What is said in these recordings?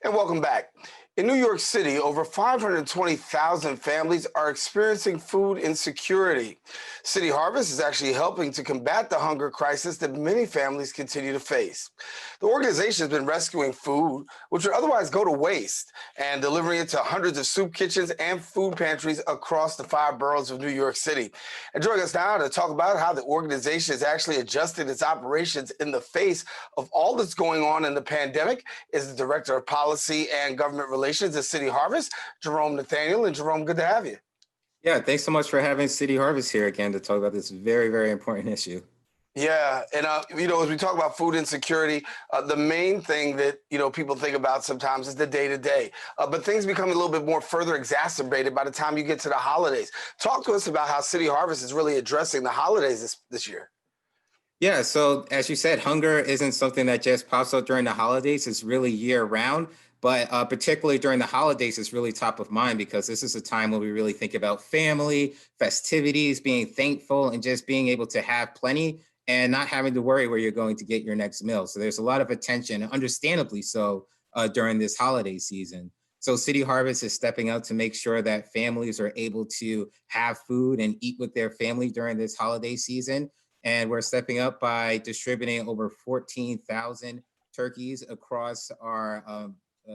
And welcome back. In New York City, over 520,000 families are experiencing food insecurity. City Harvest is actually helping to combat the hunger crisis that many families continue to face. The organization has been rescuing food, which would otherwise go to waste, and delivering it to hundreds of soup kitchens and food pantries across the five boroughs of New York City. And joining us now to talk about how the organization has actually adjusted its operations in the face of all that's going on in the pandemic is the Director of Policy and Government Relations at City Harvest, Jerome Nathaniel. And Jerome, good to have you. Yeah, thanks so much for having City Harvest here again to talk about this very, very important issue. Yeah, and as we talk about food insecurity, the main thing that people think about sometimes is the day to day. But things become a little bit more further exacerbated by the time you get to the holidays. Talk to us about how City Harvest is really addressing the holidays this year. Yeah, so as you said, hunger isn't something that just pops up during the holidays. It's really year round, but particularly during the holidays, it's really top of mind because this is a time when we really think about family, festivities, being thankful, and just being able to have plenty and not having to worry where you're going to get your next meal. So there's a lot of attention, understandably so, during this holiday season. So City Harvest is stepping up to make sure that families are able to have food and eat with their family during this holiday season. And we're stepping up by distributing over 14,000 turkeys across our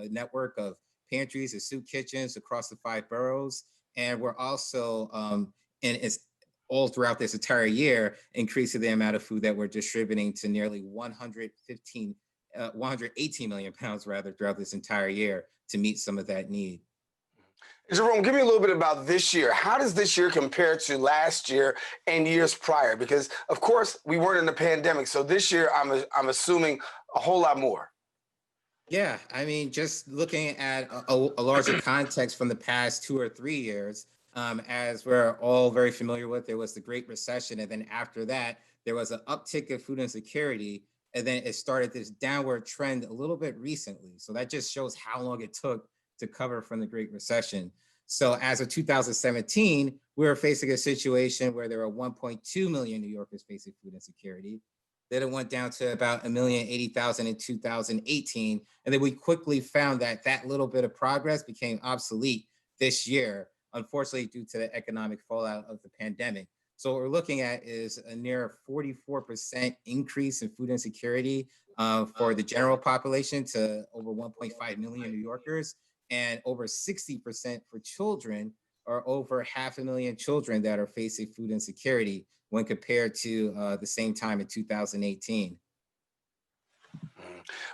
network of pantries and soup kitchens across the five boroughs. And we're also, and it's all throughout this entire year, increasing the amount of food that we're distributing to nearly 118 million pounds rather throughout this entire year to meet some of that need. Jerome, give me a little bit about this year. How does this year compare to last year and years prior? Because, of course, we weren't in the pandemic. So this year, I'm assuming a whole lot more. Yeah, I mean, just looking at a larger context from the past 2 or 3 years, as we're all very familiar with, there was the Great Recession. And then after that, there was an uptick of food insecurity. And then it started this downward trend a little bit recently. So that just shows how long it took to cover from the Great Recession. So as of 2017, we were facing a situation where there were 1.2 million New Yorkers facing food insecurity. Then it went down to about 1,080,000 in 2018. And then we quickly found that that little bit of progress became obsolete this year, unfortunately, due to the economic fallout of the pandemic. So what we're looking at is a near 44% increase in food insecurity for the general population to over 1.5 million New Yorkers, and over 60% for children, or over 500,000 children that are facing food insecurity when compared to the same time in 2018.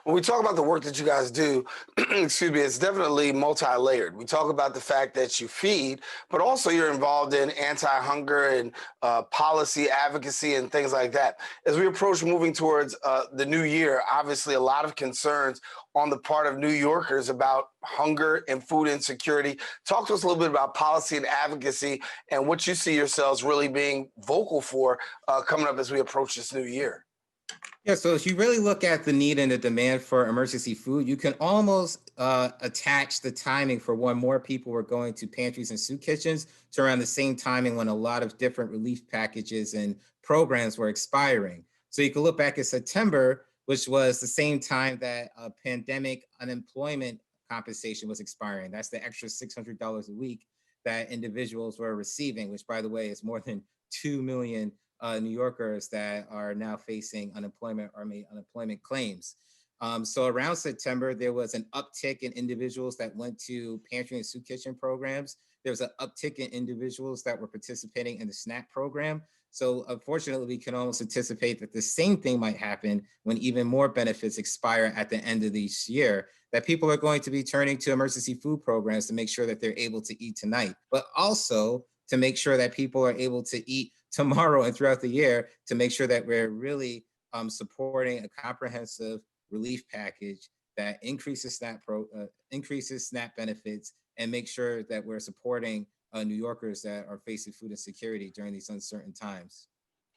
When we talk about the work that you guys do, excuse me, it's definitely multi-layered. We talk about the fact that you feed, but also you're involved in anti-hunger and policy advocacy and things like that. As we approach moving towards the new year, obviously a lot of concerns on the part of New Yorkers about hunger and food insecurity. Talk to us a little bit about policy and advocacy and what you see yourselves really being vocal for coming up as we approach this new year. Yeah, so if you really look at the need and the demand for emergency food, you can almost attach the timing for when more people were going to pantries and soup kitchens to around the same timing when a lot of different relief packages and programs were expiring. So you can look back at September, which was the same time that pandemic unemployment compensation was expiring. That's the extra $600 a week that individuals were receiving, which, by the way, is more than 2 million New Yorkers that are now facing unemployment or made unemployment claims. So around September, there was an uptick in individuals that went to pantry and soup kitchen programs. There was an uptick in individuals that were participating in the SNAP program. So unfortunately, we can almost anticipate that the same thing might happen when even more benefits expire at the end of this year, that people are going to be turning to emergency food programs to make sure that they're able to eat tonight, but also to make sure that people are able to eat tomorrow and throughout the year, to make sure that we're really supporting a comprehensive relief package that increases SNAP benefits and make sure that we're supporting New Yorkers that are facing food insecurity during these uncertain times.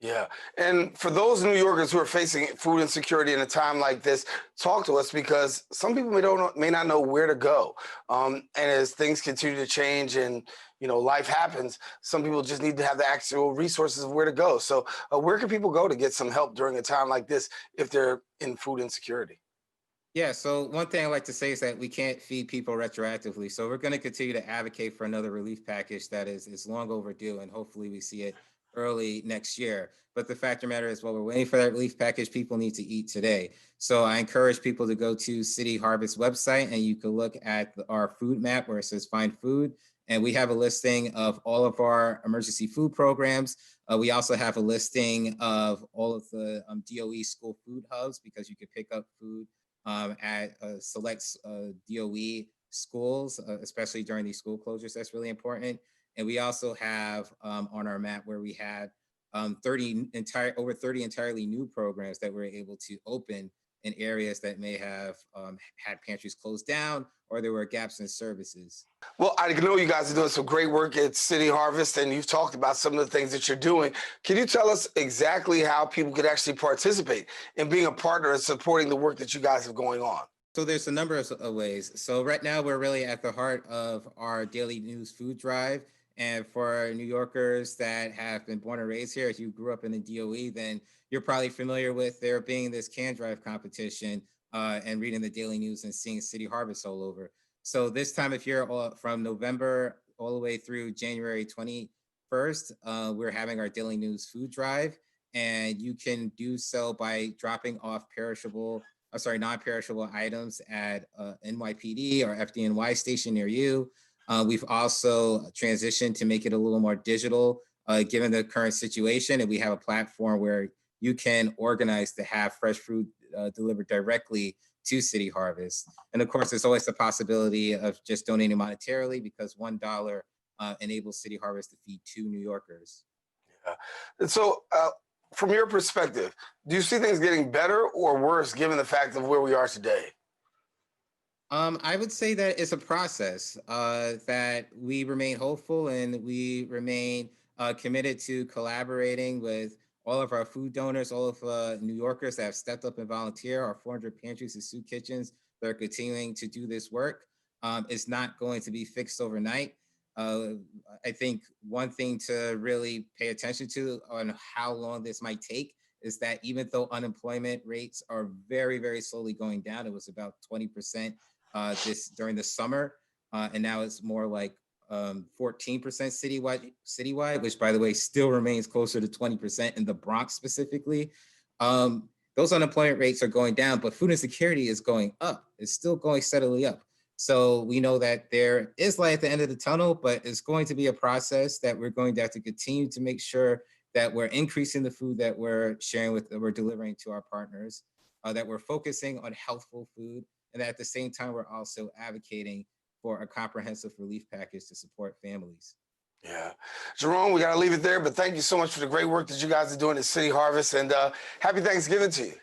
Yeah. And for those New Yorkers who are facing food insecurity in a time like this, talk to us because some people may not know where to go. And as things continue to change and, life happens, some people just need to have the actual resources of where to go. So where can people go to get some help during a time like this if they're in food insecurity? Yeah, so one thing I like to say is that we can't feed people retroactively. So we're going to continue to advocate for another relief package that is long overdue, and hopefully we see it early next year. But the fact of the matter is, while we're waiting for that relief package, people need to eat today. So I encourage people to go to City Harvest website, and you can look at our food map where it says find food. And we have a listing of all of our emergency food programs. We also have a listing of all of the DOE school food hubs because you can pick up food at select DOE schools, especially during these school closures. That's really important. And we also have on our map where we had 30 entirely new programs that we're able to open in areas that may have had pantries closed down or there were gaps in services. Well, I know you guys are doing some great work at City Harvest, and you've talked about some of the things that you're doing. Can you tell us exactly how people could actually participate in being a partner and supporting the work that you guys have going on? So there's a number of ways. So right now we're really at the heart of our daily news food drive. And for New Yorkers that have been born and raised here, if you grew up in the DOE, then you're probably familiar with there being this can drive competition and reading the daily news and seeing City Harvest all over. So this time of year, from November all the way through January 21st, we're having our daily news food drive. And you can do so by dropping off non-perishable items at NYPD or FDNY station near you. We've also transitioned to make it a little more digital, given the current situation, and we have a platform where you can organize to have fresh food delivered directly to City Harvest. And of course, there's always the possibility of just donating monetarily because $1 enables City Harvest to feed 2 New Yorkers. Yeah. And so, from your perspective, do you see things getting better or worse given the fact of where we are today? I would say that it's a process, that we remain hopeful and we remain committed to collaborating with all of our food donors, all of New Yorkers that have stepped up and volunteer, our 400 pantries and soup kitchens that are continuing to do this work. It's not going to be fixed overnight. Uh, I think one thing to really pay attention to on how long this might take is that even though unemployment rates are very, very slowly going down, it was about 20% this during the summer, and now it's more like 14% citywide, which by the way still remains closer to 20% in the Bronx specifically. Those unemployment rates are going down, but food insecurity is going up. It's still going steadily up. So we know that there is light at the end of the tunnel, but it's going to be a process that we're going to have to continue to make sure that we're increasing the food that we're sharing with, that we're delivering to our partners, that we're focusing on healthful food, and at the same time, we're also advocating for a comprehensive relief package to support families. Yeah. Jerome, we got to leave it there, but thank you so much for the great work that you guys are doing at City Harvest, and happy Thanksgiving to you.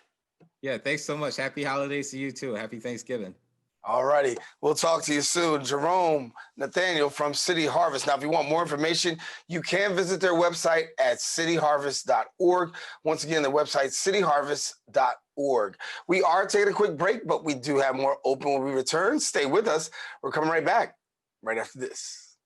Yeah, thanks so much. Happy holidays to you too. Happy Thanksgiving. All righty. We'll talk to you soon. Jerome Nathaniel from City Harvest. Now, if you want more information, you can visit their website at cityharvest.org. Once again, the website, cityharvest.org. We are taking a quick break, but we do have more open when we return. Stay with us. We're coming right back right after this.